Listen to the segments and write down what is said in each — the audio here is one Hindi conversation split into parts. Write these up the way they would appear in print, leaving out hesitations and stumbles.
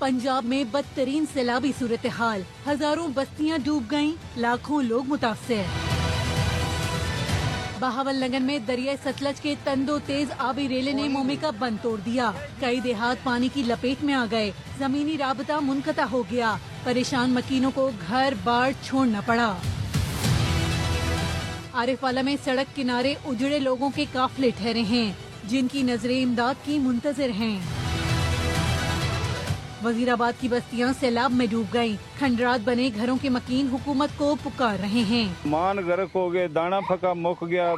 पंजाब में बदतरीन सैलाबी सूरत हाल, हजारों बस्तियां डूब गयीं, लाखों लोग मुतासर। बहावलनगर में दरिया सतलज के तंदो तेज आबी रेले ने मोमी का बंद तोड़ दिया। कई देहात पानी की लपेट में आ गए, जमीनी राबता मुनक़ता हो गया। परेशान मकीनों को घर बार छोड़ना पड़ा। आरिफवाला में सड़क किनारे उजड़े लोगों के काफिले ठहरे हैं, जिनकी नजरें इमदाद की मुंतजिर हैं। वजीराबाद की बस्तियां सैलाब में डूब गईं। खंडरात बने घरों के मकीन हुकूमत को पुकार रहे हैं। मान गर्क हो गए, दाना फका मुक गया,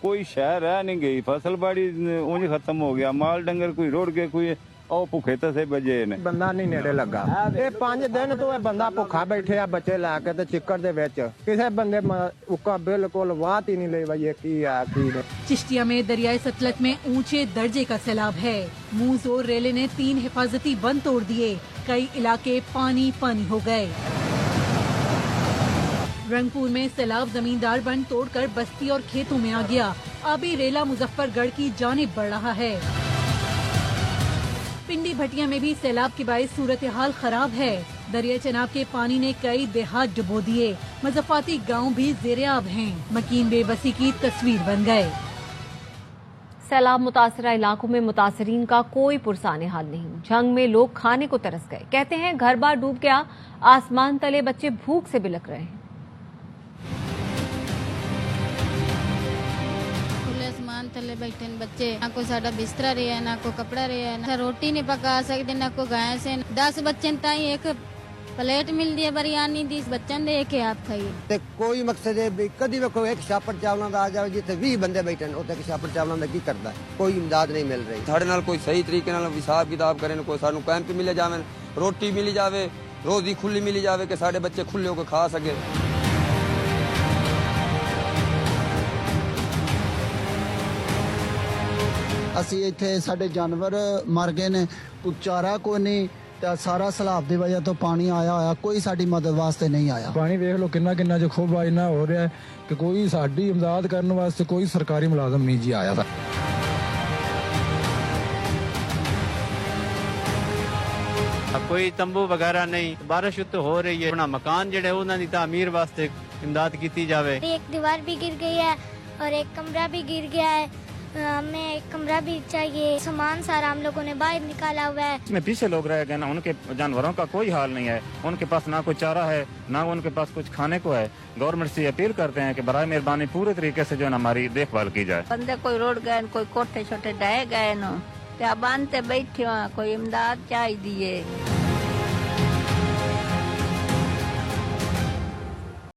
कोई शहर रह नहीं गई, फसल बाड़ी ऊंज खत्म हो गया, माल डंगर कोई रुड़ गए, कोई ਉਹ ਭੁੱਖੇ ਤਸੇ ਬਜੇ ਨੇ। ਬੰਦਾ ਨਹੀਂ ਨੇੜੇ ਲੱਗਾ। ਇਹ 5 ਦਿਨ ਤੋਂ ਇਹ ਬੰਦਾ ਭੁੱਖਾ ਬੈਠਿਆ ਬੱਚੇ ਲੈ ਕੇ ਤੇ ਚਿੱਕੜ ਦੇ ਵਿੱਚ। ਕਿਸੇ ਬੰਦੇ ਉੱਕਾ ਬਿਲकुल ਬਾਤ ही नहीं ले भाई ये की है की नहीं। चिश्तिया में दरियाए सतलज में ऊंचे दर्जे का सैलाब है। मुंह जोर रेले ने 3 हिफाजती बंद तोड़ दिए, कई इलाके पानी पानी हो गए। रंगपुर में सैलाब जमींदार बंद तोड़कर बस्ती और खेतों में आ गया। आबी रेला मुजफ्फरगढ़ की जानिब बढ़ रहा है। पिंडी भटिया में भी सैलाब के बायस सूरत हाल खराब है। दरिया चनाब के पानी ने कई देहात डुबो दिए। मजफ्फाती गांव भी ज़ेरे-आब हैं। मकीन बेबसी की तस्वीर बन गए। सैलाब मुतासरा इलाकों में मुतासरीन का कोई पुरसाने हाल नहीं। जंग में लोग खाने को तरस गए। कहते हैं घर बार डूब गया, आसमान तले बच्चे भूख से बिलक रहे हैं। थले बैठे बच्चे, ना कोई साडा बिस्तरा रहा है, ना कोई कपड़ा रहा है, ना रोटी नहीं पका सकते, ना कोई गैस है। 10 बच्चे ताई एक प्लेट मिलती है बिरयानी दी, बच्चों ने एक आप खाई। ते कोई मकसद है भी कदी वेखो एक छापड़ चावलों का आ जाए जिथे 20 बंदे बैठे उसे छापड़ चावलों का की करता है, कोई इमदाद नहीं मिल रही। साढ़े नाल कोई सही तरीके नाल हिसाब किताब करें, कोई सानू कैंप मिले जावे, रोटी मिली जावे, रोजी खुली मिली जावे कि साढ़े बच्चे खुले होकर खा सके। ਅਸੀਂ ਇੱਥੇ ਸਾਡੇ ਜਾਨਵਰ ਮਰ ਗਏ ਨੇ, ਚਾਰਾ ਕੋਈ ਨਹੀਂ ਤੇ ਸਾਰਾ ਸਲਾਬ ਦੀ ਵਜ੍ਹਾ ਤੋਂ ਪਾਣੀ ਆਇਆ ਹੋਇਆ, ਕੋਈ ਸਾਡੀ ਮਦਦ ਵਾਸਤੇ ਨਹੀਂ ਆਇਆ। ਪਾਣੀ ਵੇਖ ਲਓ ਕਿੰਨਾ ਕਿੰਨਾ ਜੋ ਖੋਬਾ ਇੰਨਾ ਹੋ ਰਿਹਾ ਕਿ ਕੋਈ ਸਾਡੀ ਇਮਦਾਦ ਕਰਨ ਵਾਸਤੇ ਕੋਈ ਸਰਕਾਰੀ ਮੁਲਾਜ਼ਮ ਨਹੀਂ ਜੀ ਆਇਆ था। कोई तंबू वगैरह नहीं, बारिश उत्ते हो रही है, अपना मकान जेड़े उन्हां दी तामीर वास्ते इमदाद कीती जावे। एक दीवार भी गिर गई है और एक कमरा भी गिर गया है, हमें एक कमरा भी चाहिए। सामान सारा हम लोगों ने बाहर निकाला हुआ है। इसमें पीछे लोग रह गए ना, उनके जानवरों का कोई हाल नहीं है, उनके पास ना कोई चारा है, ना उनके पास कुछ खाने को है। गवर्नमेंट से अपील करते हैं कि बराए मेहरबानी पूरे तरीके से जो है हमारी देखभाल की जाए। बंदे कोई रुड़ गए, कोई कोठे छोटे ढह गए न, बांधते बैठे, कोई इमदाद चाहिए।